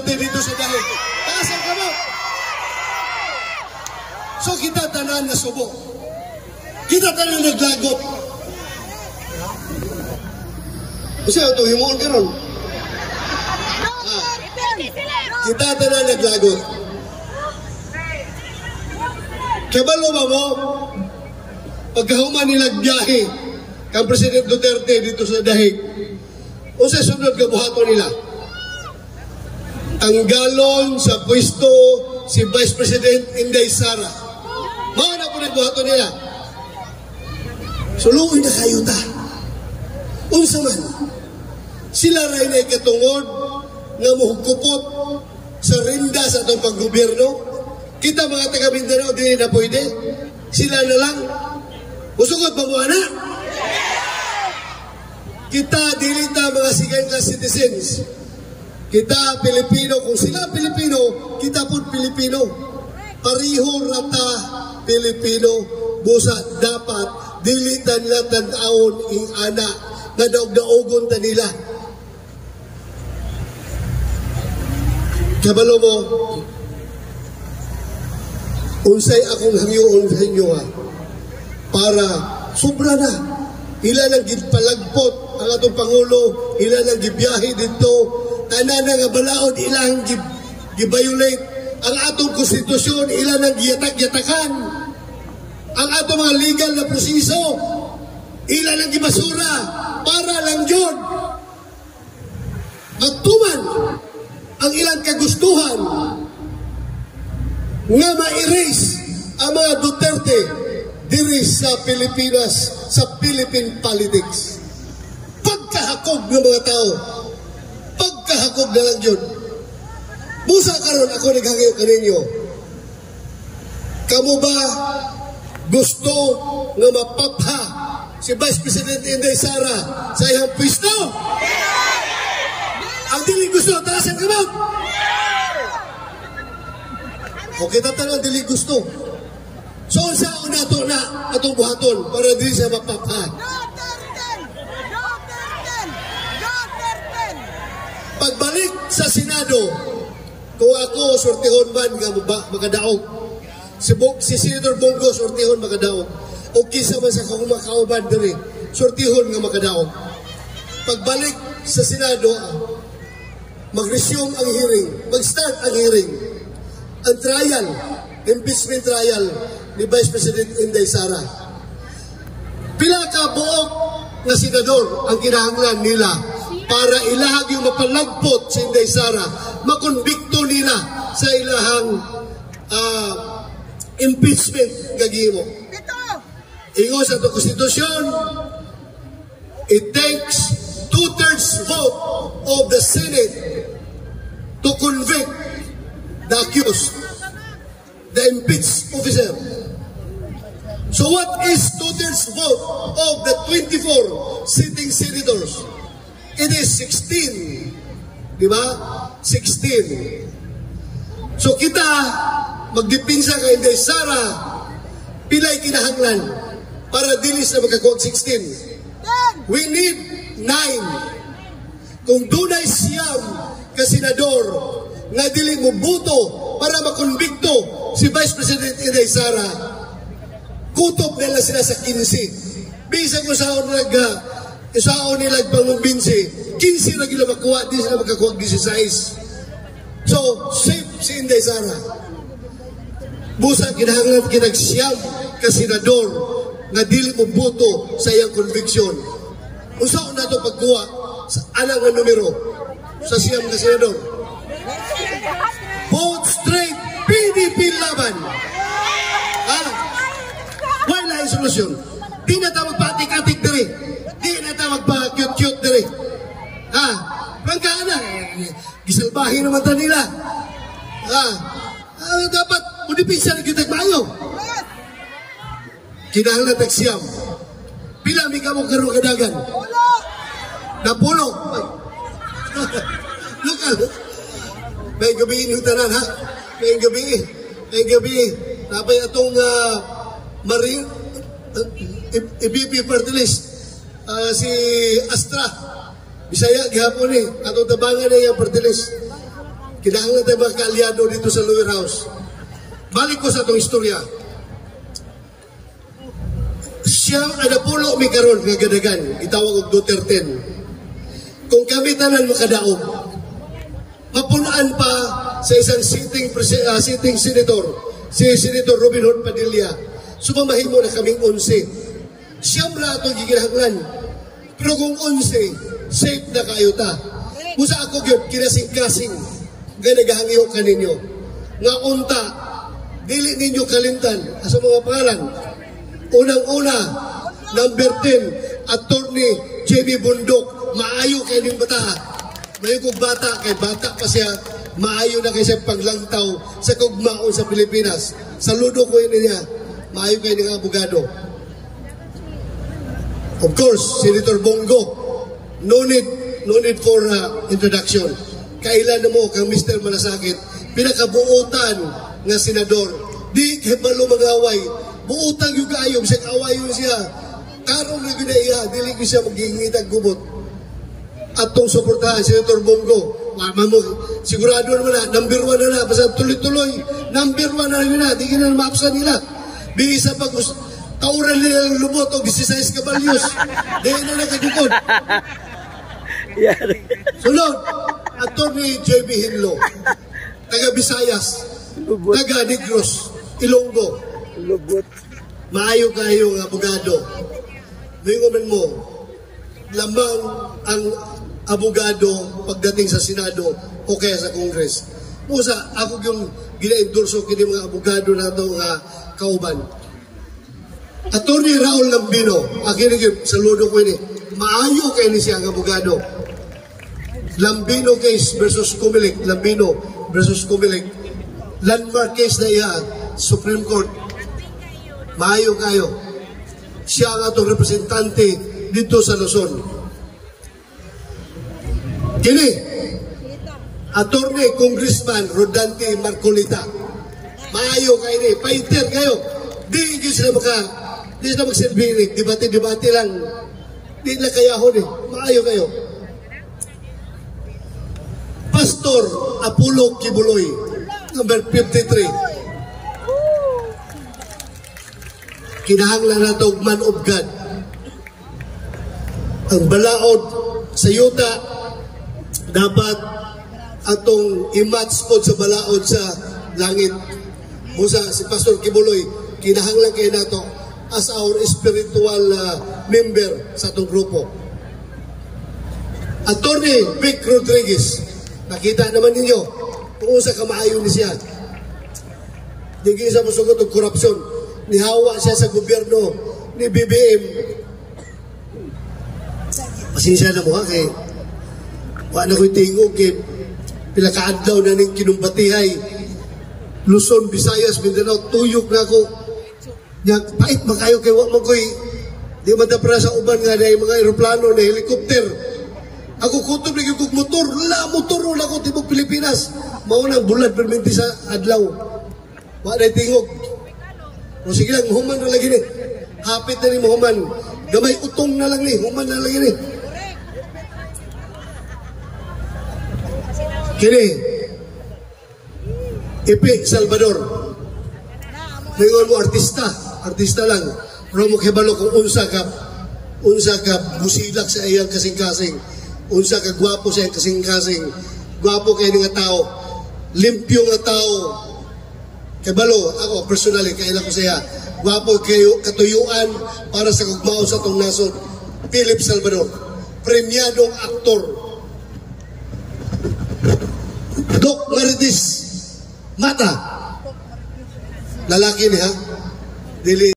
Duterte dito sa dahil. Taasan ka mo. So kita tanan na subo. Kita tanan naglagot. Kasi ito, himuon ka ron. Kita tanan naglagot. Kabalo ba mo? Pagkahuman nilang biyahe kang President Duterte dito sa dahig. O sa sunod ka buhato nila. Ang galon sa pwesto si Vice President Inday Sara. Mga na po nagbuhato nila. Suluin na kayo ta. Unsa man, sila rin ay katungod nga muhugkupot sa rinda sa itong paggobyerno. Kita mga taga Mindanao, di na pwede. Sila na lang. Usugod pa mo na. Kita dilita mga second class citizens. Kita Pilipino. Kung sila Pilipino, kita po Pilipino. Pariho rata Pilipino. Busa dapat dilitan nila tanaon ing anak na daog-daogon ta nila. Kabalo mo, unsay akong hangyoon sa inyo ha, para sobra na. Ilan ang gipalagpot ang atong Pangulo, ilan ang gibiyahe dito, tanan nga balaod, ilang gibayulate ang atong konstitusyon, ilan ang giyatak-yatakan ang atong mga legal na proseso, ilan ang gibasura para lang yun magtuman ang ilang kagustuhan nga ma-erase ang mga Duterte diri sa Pilipinas, sa Philippine politics. Pagkahakog ng mga tao, pagkahakog na lang yun. Musa karon ako naghangyo kaninyo, kamo ba gusto nga mapapha si Vice President Inday Sara sa iyang pwesto? Ang dili gusto, taasan ka ba? O kita tanong, dili gusto. So, sa una ito na atong buhaton para dili siya mapapha. Pagbalik sa Senado, kung ako sortihon man nga magadaog, si Senator Bongo sortihon magadaog, o kisa man sa kauban diri, sortihon nga makadaog. Pagbalik sa Senado, mag-resume ang hearing, mag-start ang hearing. Ang trial, impeachment trial ni Vice President Inday Sara. Pila ka buok na senador ang kinahanglan nila para ilahag yung mapalagpot si Inday Sara, makonbikto nila sa ilahang impeachment gagimo. Ingo sa itong konstitusyon, it takes 2/3 vote of the Senate to convict the accused, the impeached officer. So what is 2/3 vote of the 24 sitting senators? It is 16. Diba? 16. So kita, magdipinsa kay Inday Sara, pilay kinahanglan para dilis na magkakuha 16. We need 9. Kung dunay siyam ka senador nga dili mo buto para makonbikto si Vice President Inday Sara, kutob nila sila sa 15. Bisag mo sa isaon nila pangumbinsi, 15 na gila makuha, di sila magkakuha 16. So, safe si Inday Sara. Busa kinahanglan kinagsiyam ka senador nga dili mo buto sa iyang conviction. Usaon na ito pagkuha sa alang nga numero sa siyam ka senador. Vote straight, PDP laban. Wala yung solusyon. Di na tayo magpatik-atik diri. Di na tayo magpa-cute-cute diri. Pagkaan na. Gisalbahin naman ta nila. Dapat unipinsa na kita maayo. Kinahanglan tagsiyam. Pila mi kamo karo kadagan? Napulo. Lokal. May gabi inutanan ha. May gabi. Napay atong Marine EBP party list. Si Astra. Bisaya gihapon atong tabangan na yung party list. Kinahanglan tayo mga kaalyado dito sa Lower House. Balik ko sa itong istorya. Siyang anapulo may karon nga gadagan, itawag og Duterte. Kung kami tanan makadaog, mapunaan pa sa isang sitting senator, si Senator Robin Hood Padilla, sumamahimo na kaming 11. Siyam na itong giginahanglan. Pero kung 11, safe na kayo ta. Musa ako yun, kinasing-kasing, nga nagahangyo ka ninyo. Nga unta, dili ninyo kalimtan, sa mga pangalan. Unang-una, number 10, Attorney J.B. Bundok, maayo kayo ng bata. Mayo kong bata, kay bata pa siya, maayo na kayo sa paglangtaw sa kugmaon sa Pilipinas. Saludo ko yun niya, maayo kayo ng abogado. Of course, Senator Bongo, no need for introduction. Kailan na mo kang Mr. Malasakit, pinakabuutan nga senador, di kay balo mag-away, buutang yung kaayong, siya kawayo siya, karong na ginaiya, dili ko siya maghihingitag gubot. At tong suportahan, Senator Bongo, sigurado naman na, number 1 na basta tuloy-tuloy, number 1 na, di na maapsan nila. Bisa pag kauran nila ng lubot o 16 kabalyos, di na nakagukod. Sunod, Attorney J.B. Hinlo, taga Visayas, taga Negros, Ilonggo. Maayo kayo ng abogado. Mayroon mo, lamang ang abogado pagdating sa Senado o kaya sa Congress. Musa, ako yung gina-endorso kini mga abogado na ito nga kauban. Attorney Raul Lambino, akin yung saludo ko ini, maayo kayo ni siya ang abogado. Lambino case versus Comelec, Lambino versus Comelec. Landmark case na iya, Supreme Court. Maayo kayo. Siya ang atong representante dito sa Luzon. Kini, Attorney Congressman Rodante Marcolita. Maayo kayo ni, fighter kayo. Di sila magsilbi, debate lang. Di na kayahon eh. Maayo kayo. Pastor Apollo Kibuloy, number 53. Kinahanglan na ito, man of God. Ang balaod sa yuta, dapat atong i-match po sa balaod sa langit. Musa, si Pastor Kibuloy, kinahanglan kayo na ito as our spiritual member sa itong grupo. Attorney Vic Rodriguez, nakita naman ninyo kung sa kamaayon ni siya. Hindi siya masugot ng korupsyon. Nihawa siya sa gobyerno ni BBM. Pasensya na mo ha kay wala ko'y tingog kay pilakaadlaw na ning kinumbatihay Luzon, Visayas, Mindanao, tuyok na ako. Pait makayo kay wak magoy di madapra sa uban nga na mga aeroplano na helikopter. Ako kutob lagi kong motor, motor na ko tibok Pilipinas. Maunang bulad perminti sa adlaw. Wala tingog. O sige lang, human na lagi ni. Hapit na ni Muhammad. Gamay utong na lang ni, human na lagi ni. Kini, Ipi Salvador. Mayroon mo artista lang. Pero mo kibalo kung unsa ka busilak sa iyang kasing-kasing. Unsa ka gwapo sa iyang kasing-kasing. Gwapo kayo nga tao. Limpyo nga tao. Kibalo, ako personally, kailan ko siya. Gwapo kayo katuyuan para sa kugmao sa itong nasod. Philip Salvador. Premiadong aktor. Doc Marites Mata. Lalaki niya. Dili